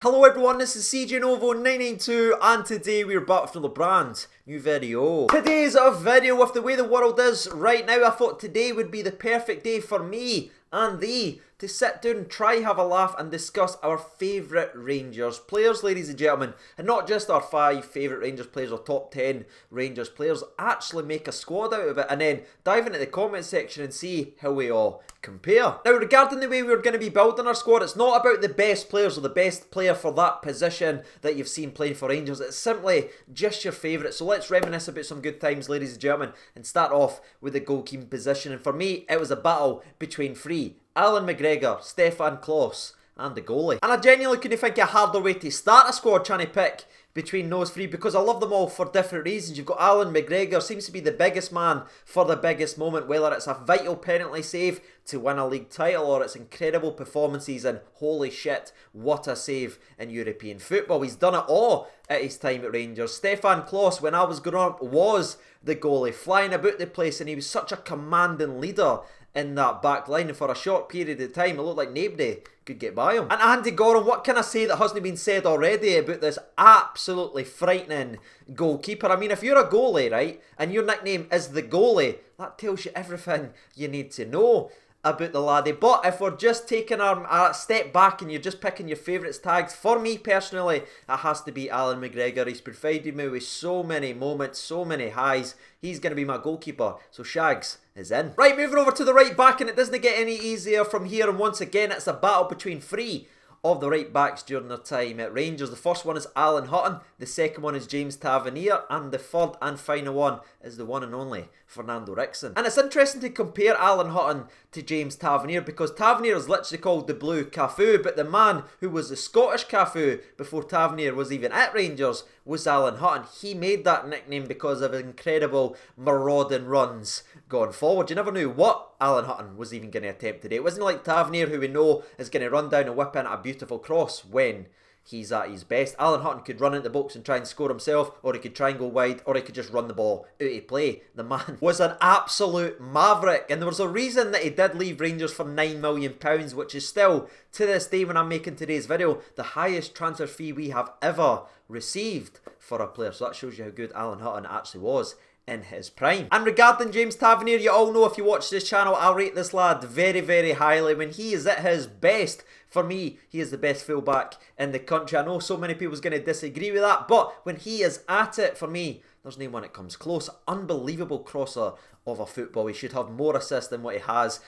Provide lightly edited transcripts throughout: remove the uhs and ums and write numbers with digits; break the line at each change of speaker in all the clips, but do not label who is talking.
Hello everyone, this is CJ Novo 992 and today we're back from the brand new video. Today's a video with the way the world is right now. I thought today would be the perfect day for me and thee to sit down and try have a laugh and discuss our favourite Rangers players, ladies and gentlemen. And not just our 5 favourite Rangers players or top 10 Rangers players, actually make a squad out of it and then dive into the comment section and see how we all compare. Now regarding the way we're going to be building our squad, it's not about the best players or the best player for that position that you've seen playing for Rangers. It's simply just your favourite. So let's reminisce about some good times, ladies and gentlemen, and start off with the goalkeeping position. And for me, it was a battle between 3. Alan Mcgregor, Stefan Klos, and the goalie. And I genuinely couldn't think of a harder way to start a squad trying to pick between those 3 because I love them all for different reasons. You've got Alan Mcgregor, seems to be the biggest man for the biggest moment, whether it's a vital penalty save to win a league title or it's incredible performances and holy shit, what a save in European football. He's done it all at his time at Rangers. Stefan Klos, when I was growing up, was the goalie, flying about the place, and he was such a commanding leader in that back line, and for a short period of time it looked like nobody could get by him. And Andy Goran, what can I say that hasn't been said already about this absolutely frightening goalkeeper? I mean, if you're a goalie, right, and your nickname is the goalie, that tells you everything you need to know about the laddie. But if we're just taking a step back and you're just picking your favourites tags, for me personally, it has to be Alan Mcgregor. He's provided me with so many moments, so many highs. He's going to be my goalkeeper, so Shags is in. Right, moving over to the right back, and it doesn't get any easier from here. And once again, it's a battle between 3 of the right backs during their time at Rangers. The first one is Alan Hutton, the second one is James Tavernier, and the third and final one is the one and only Fernando Ricksen. And it's interesting to compare Alan Hutton to James Tavernier because Tavernier is literally called the Blue Cafu, but the man who was the Scottish Cafu before Tavernier was even at Rangers was Alan Hutton. He made that nickname because of incredible marauding runs going forward. You never knew what Alan Hutton was even going to attempt today. It wasn't like Tavernier, who we know is going to run down and whip in a beautiful cross when he's at his best. Alan Hutton could run into the box and try and score himself, or he could try and go wide, or he could just run the ball out of play. The man was an absolute maverick, and there was a reason that he did leave Rangers for £9 million, which is still, to this day when I'm making today's video, the highest transfer fee we have ever received for a player. So that shows you how good Alan Hutton actually was in his prime. And regarding James Tavernier, you all know if you watch this channel, I rate this lad very, very highly. When he is at his best, for me, he is the best fullback in the country. I know so many people's going to disagree with that, but when he is at it, for me, there's no one that comes close. Unbelievable crosser of a football. He should have more assists than what he has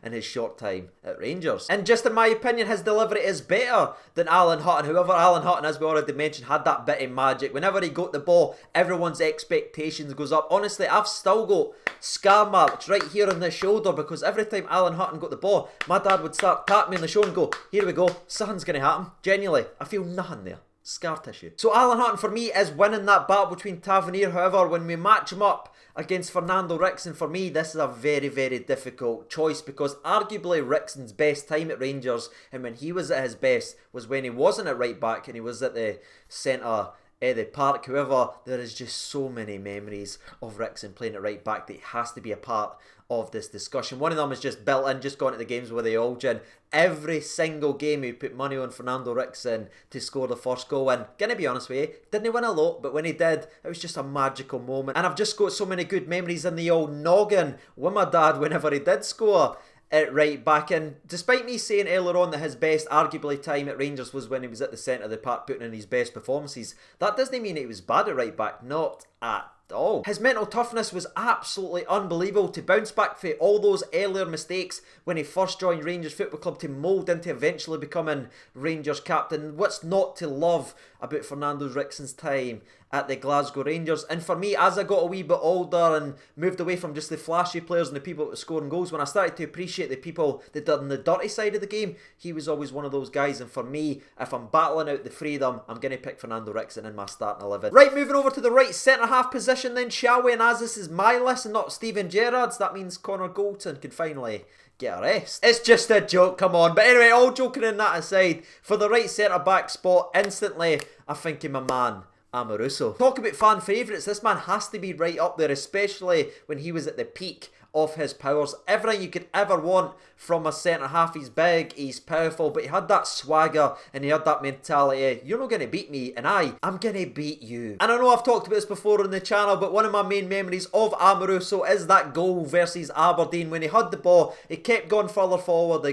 in his short time at Rangers. And just in my opinion, his delivery is better than Alan Hutton. However, Alan Hutton, as we already mentioned, had that bit of magic. Whenever he got the ball, everyone's expectations goes up. Honestly, I've still got scar marks right here on the shoulder because every time Alan Hutton got the ball, my dad would start tapping me on the shoulder and go, here we go, something's going to happen. Genuinely, I feel nothing there. Scar tissue. So Alan Hutton for me is winning that battle between Tavernier. However, when we match him up against Fernando Ricksen, for me this is a very, very difficult choice because arguably Ricksen's best time at Rangers and when he was at his best was when he wasn't at right back and he was at the centre of the park. However, there is just so many memories of Ricksen playing at right back that he has to be a part of this discussion. One of them is just built in, just gone to the games with the Algin. Every single game he put money on Fernando Ricksen to score the first goal, and gonna be honest with you, didn't win a lot, but when he did, it was just a magical moment. And I've just got so many good memories in the old noggin with my dad whenever he did score at right back. And despite me saying earlier on that his best arguably time at Rangers was when he was at the centre of the park putting in his best performances, that doesn't mean he was bad at right back, not at all. His mental toughness was absolutely unbelievable to bounce back for all those earlier mistakes when he first joined Rangers Football Club to mould into eventually becoming Rangers captain. What's not to love about Fernando Ricksen's time at the Glasgow Rangers? And for me, as I got a wee bit older and moved away from just the flashy players and the people that were scoring goals, when I started to appreciate the people that did on the dirty side of the game, he was always one of those guys. And for me, if I'm battling out the freedom, I'm going to pick Fernando Ricksen in my starting 11. Right, moving over to the right centre-half position then, shall we? And as this is my list and not Steven Gerrard's, that means Connor Goldson can finally get a rest. It's just a joke, come on. But anyway, all joking in that aside, for the right centre-back spot, instantly, I think of my man, Amoruso. Talk about fan favourites, this man has to be right up there, especially when he was at the peak of his powers. Everything you could ever want from a centre half. He's big, he's powerful, but he had that swagger and he had that mentality. You're not going to beat me, and I'm going to beat you. And I know I've talked about this before on the channel, but one of my main memories of Amoruso is that goal versus Aberdeen. When he had the ball, he kept going further forward,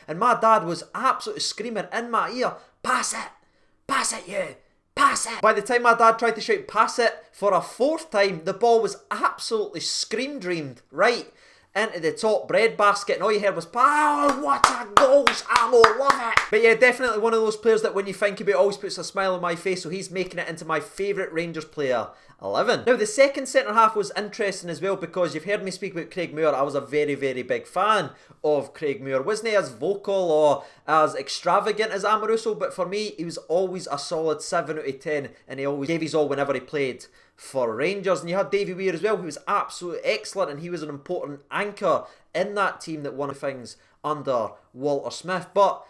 and my dad was absolutely screaming in my ear, pass it you. Pass it! By the time my dad tried to shout pass it for a fourth time, the ball was absolutely scream-dreamed right into the top breadbasket, and all you heard was, "Oh, what a goals, Amo, love it!" But yeah, definitely one of those players that when you think about it, always puts a smile on my face, so he's making it into my favourite Rangers player 11. Now, the second centre-half was interesting as well, because you've heard me speak about Craig Muir. I was a very, very big fan of Craig Muir. Wasn't he as vocal or as extravagant as Amoruso, but for me, he was always a solid 7 out of 10, and he always gave his all whenever he played for Rangers. And you had Davy Weir as well, who was absolutely excellent, and he was an important anchor in that team that won things under Walter Smith. But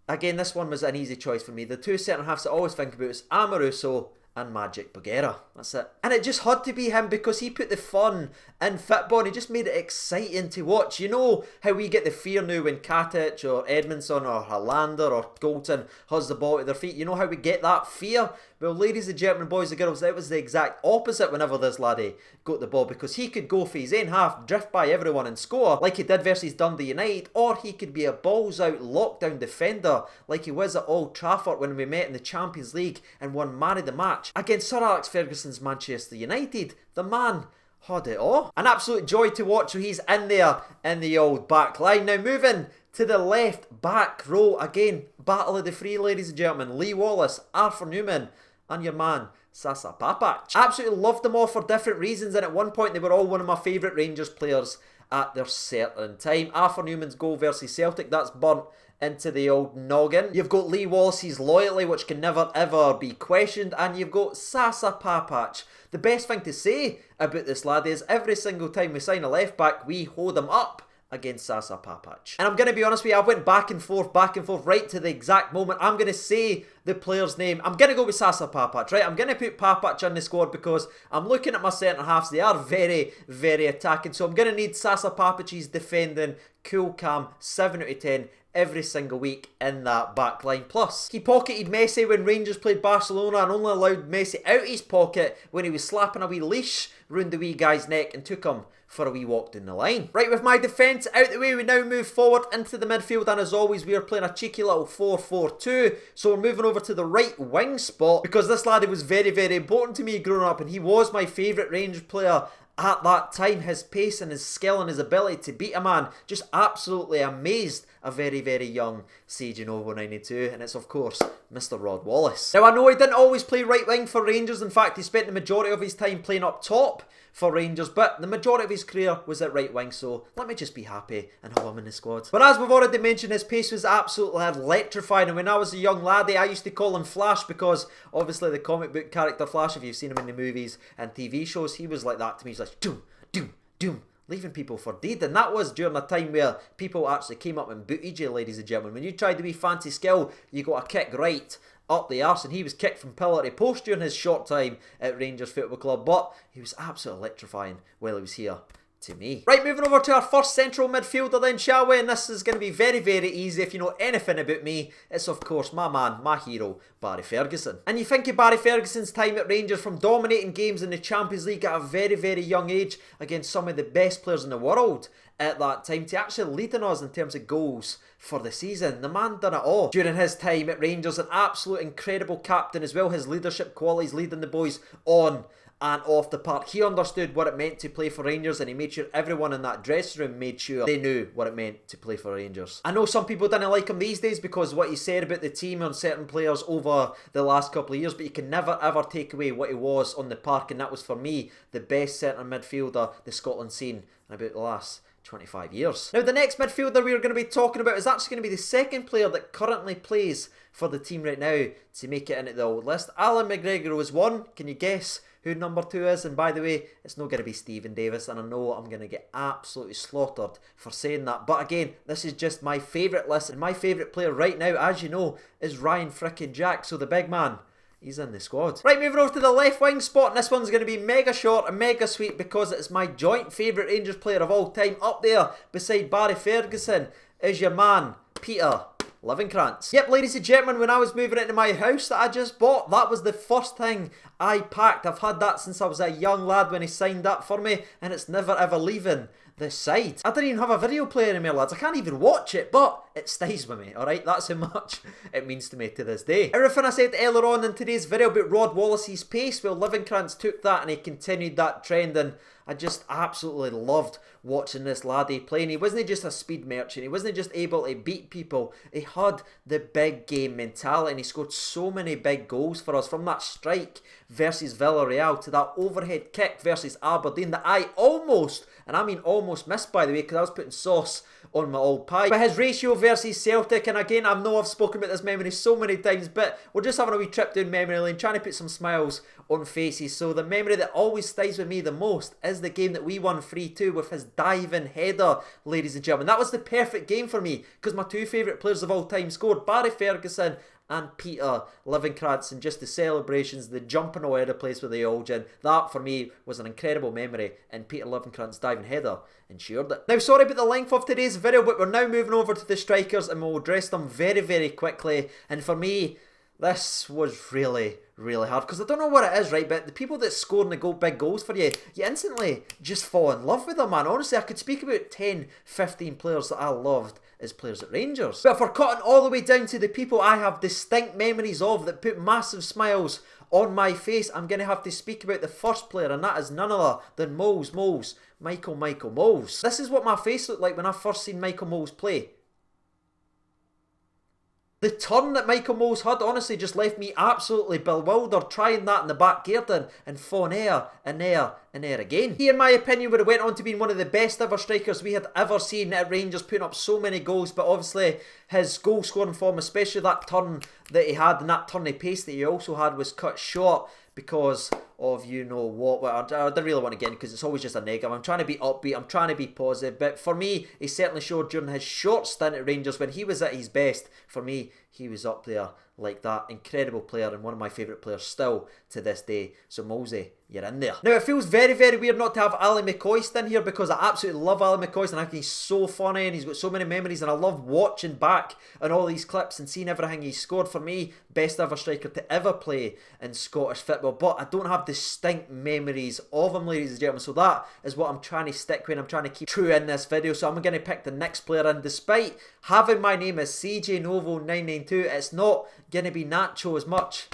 again, this one was an easy choice for me. The two centre-halves I always think about is Amoruso and Mcgregor. That's it. And it just had to be him because he put the fun in football and he just made it exciting to watch. You know how we get the fear now when Katic or Edmondson or Hollander or Goldson has the ball at their feet. You know how we get that fear? Well, ladies and gentlemen, boys and girls, it was the exact opposite whenever this laddie got the ball, because he could go for his own half, drift by everyone and score like he did versus Dundee United, or he could be a balls out lockdown defender like he was at Old Trafford when we met in the Champions League and won Man of the Match against Sir Alex Ferguson's Manchester United. The man had it all. An absolute joy to watch, so he's in there in the old back line. Now moving to the left back row, again, battle of the three, ladies and gentlemen. Lee Wallace, Arthur Newman, and your man, Sasa Papac. Absolutely loved them all for different reasons, and at one point they were all one of my favourite Rangers players at their certain time. Arthur Newman's goal versus Celtic, that's burnt into the old noggin. You've got Lee Wallace's loyalty, which can never ever be questioned, and you've got Sasa Papac. The best thing to say about this lad is every single time we sign a left back, we hold him up against Sasa Papac. And I'm going to be honest with you, I went back and forth, right to the exact moment I'm going to say the player's name. I'm going to go with Sasa Papac, right? I'm going to put Papac in the squad because I'm looking at my centre-halves. They are very, very attacking. So I'm going to need Sasa Papac's defending, cool, calm, 7 out of 10 every single week in that back line. Plus, he pocketed Messi when Rangers played Barcelona and only allowed Messi out his pocket when he was slapping a wee leash round the wee guy's neck and took him for a wee walk down the line. Right, with my defence out the way, we now move forward into the midfield, and as always, we are playing a cheeky little 4-4-2. So we're moving over to the right wing spot because this laddie was very, very important to me growing up, and he was my favourite Rangers player at that time. His pace and his skill and his ability to beat a man just absolutely amazed a very, very young Sage Novo 92, and it's of course Mr. Rod Wallace. Now I know he didn't always play right wing for Rangers. In fact, he spent the majority of his time playing up top for Rangers, but the majority of his career was at right wing, so let me just be happy and have him in the squad. But as we've already mentioned, his pace was absolutely electrifying, and when I was a young laddie, I used to call him Flash because obviously the comic book character Flash, if you've seen him in the movies and TV shows, he was like that to me. He's like, doom, doom, doom, leaving people for dead. And that was during a time where people actually came up and booted you, ladies and gentlemen. When you tried to be fancy skill, you got a kick right up the arse, and he was kicked from pillar to post during his short time at Rangers Football Club, but he was absolutely electrifying while he was here to me. Right, moving over to our first central midfielder then, shall we? And this is going to be very, very easy. If you know anything about me, it's of course my man, my hero, Barry Ferguson. And you think of Barry Ferguson's time at Rangers, from dominating games in the Champions League at a very, very young age against some of the best players in the world at that time, to actually leading us in terms of goals for the season. The man done it all during his time at Rangers. An absolute incredible captain as well. His leadership qualities, leading the boys on and off the park. He understood what it meant to play for Rangers, and he made sure everyone in that dressing room made sure they knew what it meant to play for Rangers. I know some people didn't like him these days because what he said about the team and certain players over the last couple of years, but you can never ever take away what he was on the park, and that was for me the best centre midfielder the Scotland's seen in about the last 25 years. Now the next midfielder we are going to be talking about is actually going to be the second player that currently plays for the team right now to make it into the old list. Alan McGregor was one. Can you guess who number 2 is? And by the way, it's not going to be Stephen Davis, and I know I'm going to get absolutely slaughtered for saying that, but again, this is just my favourite list, and my favourite player right now, as you know, is Ryan frickin' Jack. So the big man he's in the squad. Right, moving over to the left wing spot, and this one's going to be mega short and mega sweet because it's my joint favourite Rangers player of all time. Up there beside Barry Ferguson is your man, Peter Livenkrantz. Yep, ladies and gentlemen, when I was moving into my house that I just bought, that was the first thing I packed. I've had that since I was a young lad when he signed that for me, and it's never ever leaving the side. I didn't even have a video player anymore, lads. I can't even watch it, but it stays with me, alright? That's how much it means to me to this day. Everything I said earlier on in today's video about Rod Wallace's pace, well, Livenkrantz took that and he continued that trend, and I just absolutely loved watching this laddie playing. He wasn't just a speed merchant, he wasn't just able to beat people, he had the big game mentality, and he scored so many big goals for us, from that strike versus Villarreal to that overhead kick versus Aberdeen that I almost, and I mean almost missed, by the way, because I was putting sauce on my old pie. But his ratio versus Celtic, and again, I know I've spoken about this memory so many times, but we're just having a wee trip down memory lane, trying to put some smiles on faces. So the memory that always stays with me the most is the game that we won 3-2 with his diving header, ladies and gentlemen. That was the perfect game for me, because my two favourite players of all time scored, Barry Ferguson and Peter Livenkrantz, and just the celebrations, the jumping all over the place with the Olgin. That for me was an incredible memory, and Peter Livenkrantz diving header ensured it. Now, sorry about the length of today's video, but we're now moving over to the strikers and we'll address them very, very quickly. And for me, this was really hard, because I don't know what it is, right, but the people that score and the big goals for you, you instantly just fall in love with them, man. Honestly, I could speak about 10, 15 players that I loved as players at Rangers. But if we're cutting all the way down to the people I have distinct memories of that put massive smiles on my face, I'm going to have to speak about the first player, and that is none other than Michael Moles. This is what my face looked like when I first seen Michael Moles play. The turn that Michael Moles had honestly just left me absolutely bewildered, trying that in the back garden and falling there and there and there again. He, in my opinion, would have went on to being one of the best ever strikers we had ever seen at Rangers, putting up so many goals, but obviously his goal scoring form, especially that turn that he had and that turny pace that he also had, was cut short because of you know what. Well, I don't really want to get in because it's always just a negative. I'm trying to be upbeat, I'm trying to be positive, but for me, he certainly showed during his short stint at Rangers when he was at his best. For me, he was up there like that. Incredible player and one of my favourite players still to this day. So Mosey, you're in there. Now, it feels very, very weird not to have Ali Mccoist in here, because I absolutely love Ali Mccoist, and I think he's so funny and he's got so many memories, and I love watching back on all these clips and seeing everything he's scored. For me, best ever striker to ever play in Scottish football, but I don't have distinct memories of him, ladies and gentlemen, so that is what I'm trying to stick with and I'm trying to keep true in this video. So I'm going to pick the next player, and despite having my name as CJ Novo 992, it's not going to be Nacho as much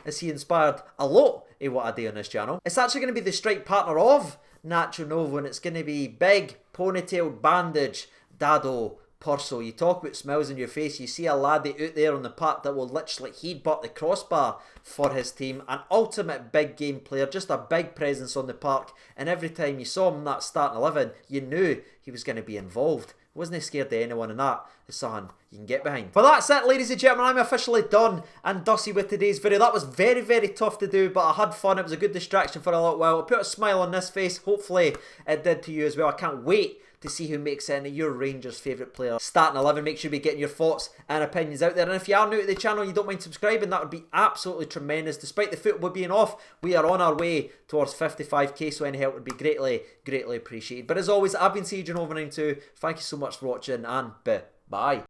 as he inspired a lot of what I do on this channel. It's actually going to be the strike partner of Nacho Novo, and it's going to be big ponytailed bandage Dado Purcell. You talk about smiles in your face, you see a laddie out there on the park that will literally headbutt the crossbar for his team. An ultimate big game player, just a big presence on the park, and every time you saw him in that starting 11, you knew he was going to be involved. Wasn't scared of anyone, and that is something you can get behind. But that's it, ladies and gentlemen. I'm officially done and dusty with today's video. That was very, very tough to do, but I had fun. It was a good distraction for a little while. It put a smile on this face. Hopefully it did to you as well. I can't wait to see who makes it into your Rangers favourite player starting 11. Make sure you be getting your thoughts and opinions out there. And if you are new to the channel and you don't mind subscribing, that would be absolutely tremendous. Despite the football being off, we are on our way towards 55k, so any help would be greatly, greatly appreciated. But as always, I've been CJ Novo 992. Thank you so much for watching, and bye.